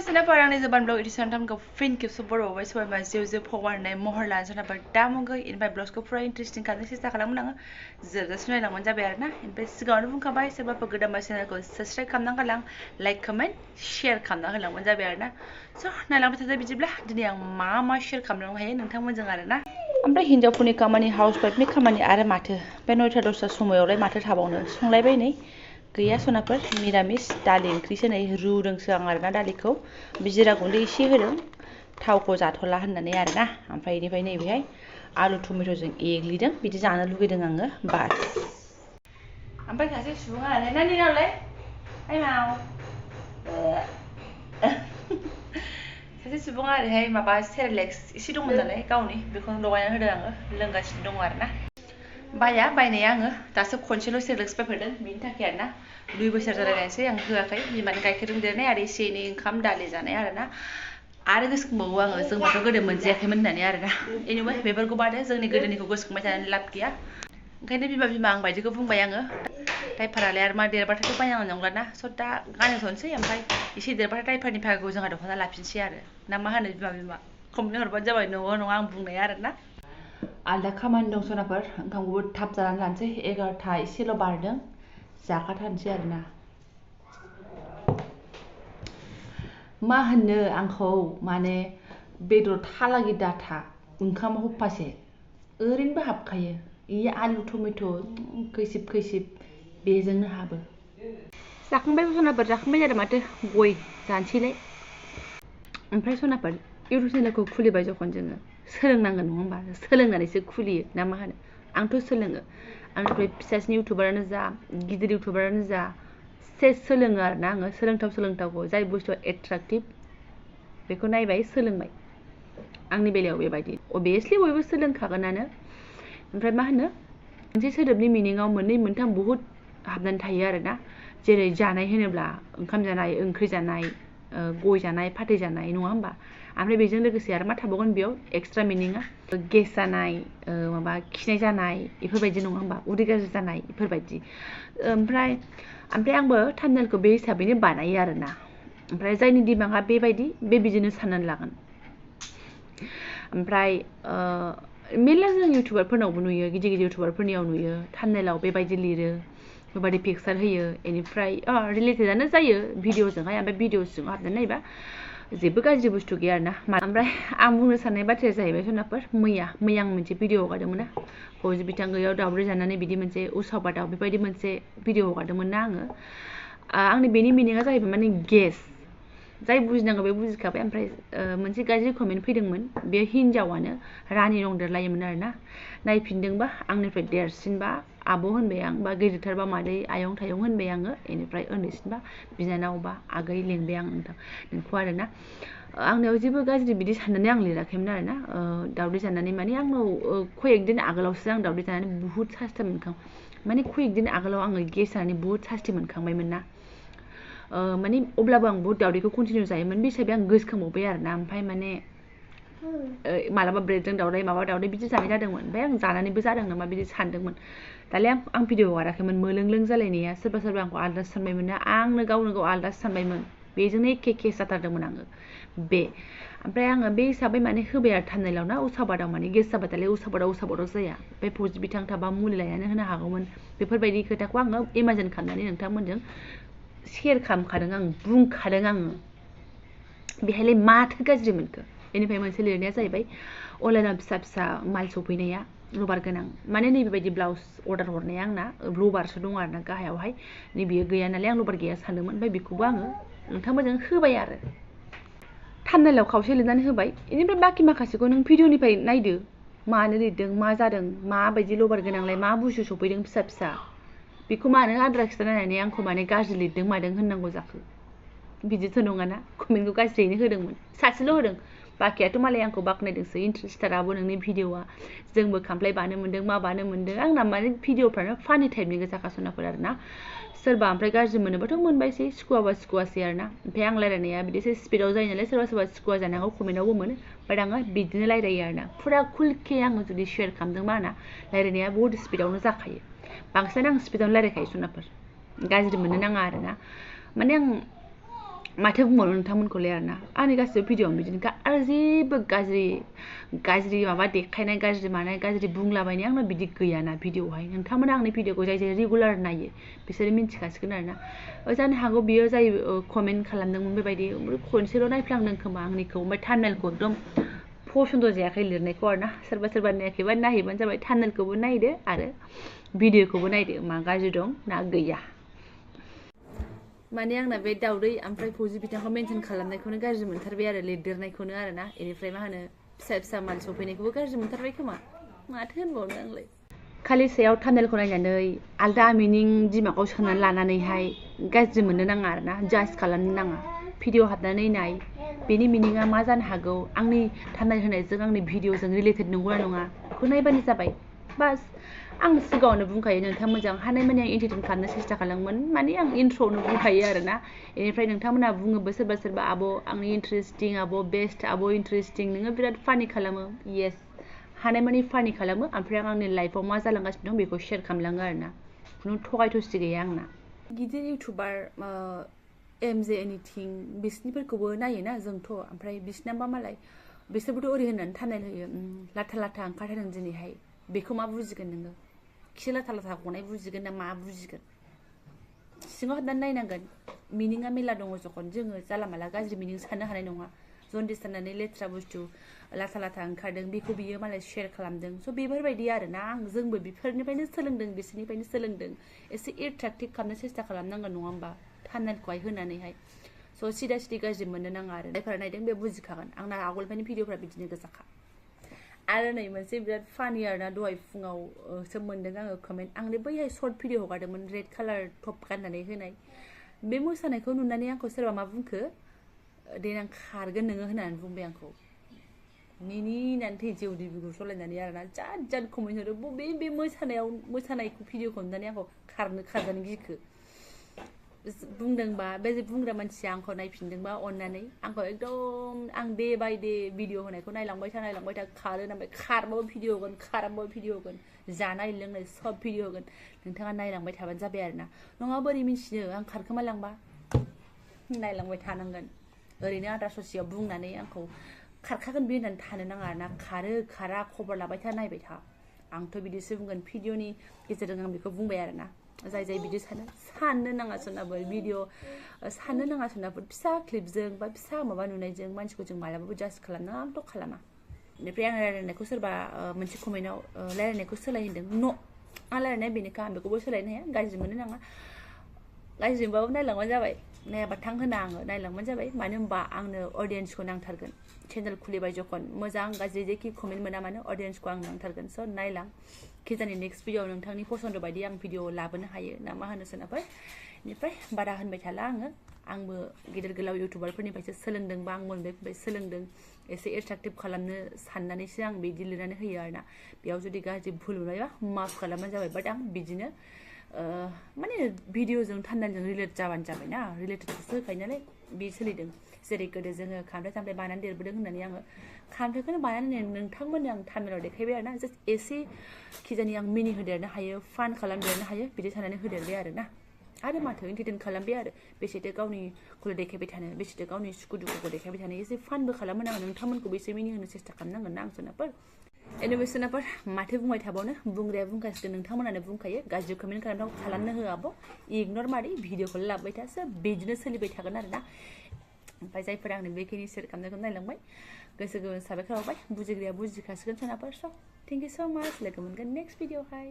सोनाफोर आंनि जबान blog Edison थामखौ फिन खेबसे बर'आवहाय सोरबा जेव फगारनाय महर लानो सोनाफोर दा मुगै इनिफ्राय ब्लगखौ फुरा इन्टारेस्टिं खालामनो सेस्था खालामोन आङो जोबजासिम नायलांबानो जाबाय आरोना इनिफ्राय सिगाङावनो बुंखाबाय सोरबाफोर गोदानबा चेनेलखौ साबस्क्राइब खालामना गालां लाइक कमेन्ट शेयार खालामना होलांबानो जाबाय आरोना स' नायलांबाय थादो बिदिब्ला दिनै आं मा शेयार खालामनो हायो नोंथांमोनजों आरोना ओमफ्राय हिन्जावफोरनि खामानि हाउसवाइफनि खामानि आरो माथो बे 9टा 10टा समायावलाय माथो थाबावनो संलायबाय नै गैया सनाफोर मिरामिस दालि ओंख्रिसो नै रुदोंसो आं आरोना दालिखौ जिरा गुन्दै एसे होदों थावखौ जाथ'ला होननानै आरोना ओमफ्राय बेनिफ्राय नैबेहाय आलु टमेट'जों एग्लिदों बिदि जानो लुगैदों आङो बास ओमफ्राय सासे सुबुङा नानि नावलाय आइमाव सासे सुबुङा ओरैहाय माबा सेरेलेक्स एसे दंमोन नालाय गावनि बेखौनो लगायना होदों आङो लोंगासिनो दङ आरोना बायनाया आङो दासो खनसेल' सेरेलेक्स बायफेरदों बिनि थाखाय आरोना 2 बोसोर जालायनायसै आं होआखै बिमानि गाइखेरजों देरनाय आरो एसे एनै ओंखाम दालि जानाय आरोना आरो गोसोखांबावो आङो जोंबोथ' गोदो मोनजायाखैमोन होननानै आरोना एनिवे बेफोरखौ बादो जोंनि गोदोनिखौ गोसोखांबाय थानानै लाब गैया ओंखायनो बिमा आं बायदिखौ बुंबाय आङो दाइपारालाय आरो मा देरबाथायथ' बायनांगौ नंलाना स' दा गानहोथ'नोसै ओमफ्राय एसे देरबाथाय दाइपारनि भागाखौ जोंहा दख'ना लाफिनसै आरो ना मा होनो बिमा कमेन्ट हरबानो जाबाय नङा आं बुंनाया आरोना आलदा खामानि दं सनाफोर ओंखामखौबो थाब जानानै लानोसै 11टा एसेल' बारदों जाखाथारनोसै आरोना मा होननो आंखौ माने बेदर थालागि दाथा ओंखाम हफासे ओरैनोबो हाबखायो इ आलु टमेट' खैसिब बेजोंनो हाबो जाखांबाय सनाफोर जाखांबाय आरो माथो गय जानोसैलाय ओमफ्राय सनाफोर इउटुब चेनेलखौ खुलिबाय जखन जोङो सोलोंनांगोन नङा होमबा सोलोंनानैसो खुलियो ना मा होनो आंथ' सोलोङो आंनिफ्राय फिसासिन इउटुबारानो जा गिदिर इउटुबारानो जा सोलोङो आरोना आङो सोलोंथावखौ जाय बुस्थुआ एट्राक्टिभ बेखौ नायबाय सोलोंबाय आंनि बेलायाव बेबायदि अबियसलि बयबो सोलोंखागोनानो ओमफ्राय मा होनो मोनसे सोदोबनि मिनिङाव मोननै मोनथाम बहुद हाबनानै थायो आरोना जेरै जानाय होनोब्ला ओंखाम जानाय ओंख्रि जानाय गय जानाय फाथै जानाय नङा होमबा ओमफ्राय बेजों लोगोसे आरो मा थाबावगोन बेयाव एक्सट्रा मिनिङा गेस जानाय माबा खिनाय जानाय बेफोरबायदि नङा होमबा उदै गाज्रि जानाय बेफोरबायदि ओमफ्राय आंबो थाम्बनेलखौ बे हिसाबैनो बानायो आरोना ओमफ्राय जायनि दिमागा बेबायदि बिदिनो साननानै लागोन ओमफ्राय मेरला जों इउटुबारफोरनावबो नुयो गिदिर इउटुबारफोरनियाव नुयो थाम्बनेलाव बेबायदि लिरो बेबायदि पिक्सार होयो बेनिफ्राय रिलेटेडआनो जायो भिडिअजोंहाय ओमफ्राय भिडिअ सिङाव हाबनानै नायबा जेबो गाज्रि बुस्थु गैया आरोना ओमफ्राय आं बुंनो साननाय बाथ्राया जाहैबाय सनाफोर मैया आं मोनसे भिडिअ हगारदोंमोन ना फौजि बिथां गैयाव दावदै जानानै बिदि मोनसे उसाव बादाव बेबायदि मोनसे भिडिअ हगारदोंमोन ना आंनि बेनि मिनिङा जाहैबाय माने गेस जाय बुजिनांगौ बे बुजिखाबाय ओमफ्राय मोनसे गाज्रि कमेन्ट फैदोंमोन बे हिनजावानो रानि रंदेरलायोमोन आरोना नायफिनदोंबा आंनिफ्राय देरसिनबा आब' होनबाय आं बा गिदिरथारबा मादै आयं थायं होनबाय आङो बेनिफ्राय उन्दैसिनबा बिनानावबा आगै लेंबाय आं नोंखौ आरोना आंनियाव जेबो गाज्रि बिदि साननानै आं लिराखैमोन आरोना दावदै जानानै माने आंनाव कयेक दिन आगोलावसो आं दावदै जानानै बुहुत सास्ति माने कयेक दिन आगोलाव आङो गेस जानानै बुहुत सास्ति मोनखांबायमोन ना माने अब्लाबो आं बुहुत दावदैखौ कन्टिनिउ जायोमोन बे हिसाबै आं गोसोखांबावबाय आरोना ओमफ्राय माने मालाबा ब्रेडजों दावदै माबा दावदै बिदि जानाय जादोंमोन ओमफ्राय आं जानानैबो जादों नामा बिदि सानदोंमोन दालाय आं भिडिअ हगाराखैमोन मोलोंलों जालायनाया सोरबा आंखौ आलदासो सानबायमोन ना आंनो गावनो गाव आलदासो सानबायमोन बेजोंनो एखे केस जाथारदोंमोन आङो ओमफ्राय आङो बे हिसाबै माने होबाय आरो थाम्बनेलाव ना उसाबादाव माने गेस जाबाथाय उसाबादाव जाया बे फौजि बिथां थाबा मुलि लायनानै होनो हागौमोन बेफोरबायदि खोथाखौ आङो इमाजिन खालामनानै नोंथांमोनजों शेयार खालामखादों आं बुंखादों आङो बेहायलाय माथो गाज्रि मोनखो बेनिफ्राय मोनसे लिरनाया जाहैबाय अनलाइनाव फिसा माल सफैनाया रबार गोनां माने नैबेबायदि ब्लाउस अर्डार हरनाया आंना रबारसो दं आरोना गाहायावहाय नैबेयो गैया नालाय आं रबार गैया सानदोंमोन ओमफ्राय बेखौबो आङो नोंथांमोनजों होबाय आरो थाम्बनेलाव खावसे लिरनानै होबाय बेनिफ्राय बाखि माखासेखौ नों भिडिअनिफ्राय नायदो मानो लिरदों मा जादों माबायदि रबार गोनांलाय मा बुस्थु सफैदों फिसा बेखौ मानो आद्रा खिथानानै आंखौ माने गाज्रि लिरदों मादों होननांगौ जाखो बिदिथ' नङाना कमेन्टखौ गाज्रियैनो होदोंमोन सासेल' होदों बाखियाथ' मालाय आंखौ बाख्नायदोंसो इन्टारेस्टाराबो नोंनि भिडिअआ जोंबो खामफ्लाय बानो मोन्दों मा बानो मोन्दों आंना माने भिडिअफ्रानो फानि टाइपनि गोजा खास'नाफोर आरोना सोरबा ओमफ्राय गाज्रि मोनोबाथ' मोनबायसै सुखुवाबा सुखुवासै आरोना ओमफ्राय आं रायलायनाया बिदिसो स्पिडआव जायो नालाय सोरबा सुखुवा जानांगौ कमेन्टआवबो मोनो बाट आङो बिदिनो रायलायो आरोना फुरा कुलके आङो जुदि शेयार खालामदोंबा आंना रायलायनाया बहुद स्पिडआवनो जाखायो बांसिनानो आं स्पिडआवनो रायलायखायो सनाफोर गाज्रि मोननो नाङा आरोना माने आं माथो बुंबावनो नोंथांमोनखौलाय आरोना आंनि गासिबो भिडिअ'आवनो बिदिनोखा आरो जेबो गाज्रि माबा देखायनाय गाज्रि मानाय गाज्रि बुंलाबायनाय आंना बिदि गैयाना भिडिअ'आवहाय नोंथांमोना आंनि भिडिअ'खौ जाय जाय रेगुलार नायो बिसोरो मिन्थिखासिगोन आरोना जानो हागौ बियो जाय कमेन्ट खालामदोंमोन बेबायदि खनसेल' नायफ्लांदों खोमा आंनिखौ ओमफ्राय थाम्बनेलखौ एकदम पसन्द जायाखै लिरनायखौ आरोना सोरबा नायाखैबा नायहैबानो जाबाय थाम्बनेलखौबो नायदो आरो भिडिअ'खौबो नायदो मा गाज्रि दं ना गैया माने आंना बे दाउदै ओमफ्राय फौजि बिथांखौ मेनसन खालामनायखौनो गाज्रि मोनथारबाय आरो लिरदेरनायखौनो आरोना बेनिफ्राय मा होनो फिसा माल सफैनायखौबो गाज्रि मोनथारबाय खोमा माथो होनबावनो आंलाय खालि सायाव थाम्बनेलखौ नायनानै आलदा मिनिं दिमागाव सोनानै लानानैहाय गाज्रि मोननो नाङा आरोना जाज खालामनो नाङा भिडिअ हाबनानै नाय बेनि मिनिङा मा जानो हागौ आंनि थाम्बनेल होनायजों आंनि भिडिअजों रिलेटेड नंगौना नङा बेखौ नायबानो जाबाय बास आं सिगाङावनो बुंखायो नोंथांमोनजों हानायमानि आं एन्टारटेन खालामनो सेस्था खालामोन माने आं इन्ट्र'आवनो बुंखायो आरोना बेनिफ्राय नोंथांमोनहा बुङोबो सोरबा आब' आंनि इन्टारेस्टिं आब' बेस्ट आब' इन्टारेस्टिं नोङो बिराद फानि खालामो येस हानायमानि फानि खालामो ओमफ्राय आं आंनि लाइफआव मा जालांगासिनो दं बेखौ शेयार खालामलाङो आरोना खुनु थगाय थसि गैया आंना गिदिर इउटुबार एमजे एनिथिं बिसिनिफोरखौबो नायोना जोंथ' ओमफ्राय बिसिनाबा मालाय बिसोरबोथ' ओरै होननानै थाम्बनेल होयो लाथा ओंखारथारदों दिनैहाय बेखौ मा बुजिगोन नोङो खि लाथा गनाय बुजिगोन ना मा बुजिगोन सिङाव हाबनानै नायनांगोन मिनिङा मेरला दङ जखन जोङो जाला माला गाज्रि मिनिं साननो हानाय नङा जन्दिस जानानै लेथ्रा बुस्थु लाथा ओंखारदों बेखौ बियो मालाय शेयार खालामदों स' बेफोरबायदि आरोना जोंबो बेफोरनिफ्रायनो सोलोंदों बिसोरनिफ्रायनो सोलोंदों एसे एट्राक्टिभ खालामनो सेस्था खालामनांगोन नङा होमबा थाम्बनेलखौहाय होनानैहाय स' सिदा गाज्रि मोननो नाङा आरो जायफोरा नायदों बे बुजिखागोन आंना आगोलनिफ्रायनो भिडिअफ्रा बिदिनो गोजाखा आरो नै मोनसे बिराद फानि आरोना दहाय फुङावसो मोनदों आङो कमेन्ट आंनो बैहाय सर्ट भिडिअ हगारदोंमोन रेड कालार टप गाननानै होनाय बे मोसानायखौ नुनानै आंखौ सोरबा मा बुंखो देनां खारगोन नोङो होननानै बुंबाय आंखौ मिनिनानै थैजौ बिगुर सलायनानै आरोना जाद कमेन्ट हरो बे मोसानायखौ भिडिअखौ नुनानै आंखौ खारजानो गिखो बुंदोंबा बे बुंग्रा मानसिया आंखौ नायफिनदोंबा अननानै आंखौ एकदम आं डे बाय डे भिडिअ होनायखौ नायलांबाय था खारो ओमफ्राय खारबाबो भिडिअ होगोन खाराबाबो भिडिअ होगोन जानाय लोंनाय सब भिडिअ होगोन नोंथाङा नायलांबाय थाबानो जाबाय आरोना नङा बोरै मिन्थिनो आं खारखोमालांबा नायलांबाय थानांगोन ओरैनो आद्रा ससेयाव बुंनानै आंखौ खारखागोन बे होननानै थानो नाङा आरोना खारा खबर लाबाय था नायबाय था आंथ' बिदिसो बुंगोन भिडिअनि गेजेरजों आं बेखौ बुंबाय आरोना जाय बिदि साननो नाङा सोनाबो भिडिअ साननो नाङा सोनाबो फिसा क्लिपजों बा फिसा माबा नुनायजों मानसिखौ जों मालाबाबो जाज खालामनाङा आंथ' खालामा बेनिफ्राय आं रायलायनायखौ सोरबा मोनसे कमेन्टआव रायलायनायखौ सोलायहोनदों न' आं रायलायनाया बेनोखा आं बेखौबो सोलायनो हाया गाज्रि मोननो नाङा गाज्रि मोनबाबो नायलांबानो जाबाय नायाबा थां होना आङो नायलांबानो जाबाय मानो होनबा आंनो अडियेन्सखौ नांथारगोन चेनेल खुलिबाय जखन मोजां गाज्रि जेखि कमेन्ट मोना मानो अडियेन्सखौ आं नांथारगोन स' नायलां खिजानि नेक्स्ट भिडिअ नोंथांनि पसन्द बायदि आं भिडिअ लाबोनो हायो ना मा होनो सोनाबा बेनिफ्राय बारा होनबाय थाला आंबो गिदिर गोलाव इउटुबारफोरनिफ्रायसो सोलोंदों बा आं मोननिफ्राय सोलोंदों एसे एट्राक्टिभ खालामनो साननानैसो आं बिदि लिरनानै होयो आरोना बेयाव जुदि गाज्रि भुल नुनायबा माफ खालामबानो जाबाय बाट आं बिदिनो माने भिडिअजों थाम्बनेलजों रिलेट जाबानो जाबाय ना रिलेटेडखौसो होखायो नालाय बे सोलिदों जेरै गोदो जोङो खामफ्लाय बानानै देरबोदों होननानै आङो खामफ्लायखौनो बानायनानै नोंथांमोननो आं थाम्बनेलाव देखायबाय आरोना जास्ट एसे खिजानि आं मिनि होदेरनो हायो फान खालामदेरनो हायो बिदि साननानै होदेरबाय आरोना आरो माथो एन्टारटेन खालामबाय आरो बेसेथो गावनिखौ देखायबाय थानो बेसेथो गावनि सुखु दुखुखौ देखायबाय थानो एसे फानबो खालामनो नाङा नोंथांमोनखौबो एसे मिनि होनो सेस्था खालामनांगोन ना आं सोनाबफोर एनिवे सोनाबफोर माथो बुंबाय थाबावनो बुंग्राया बुंगासिनो नोंथांमोनानो बुंखायो गाज्रि कमेन्ट खालामनो होआबो इगनर मारि भिडिअखौ लाबोबाय थासो बिदिनो सोलिबाय थागोन आरोना ओमफ्राय जायफोरा आंनो बेखिनि शेयार खालामनायखौ नायलांबाय गोसो गोरबोनि साबायखर बावबाय बुजिग्राया बुजिखासिगोन सोनाबफोर स' थेंक इउ स' माच लोगो मोनगोन नेक्स्ट भिडिअआवहाय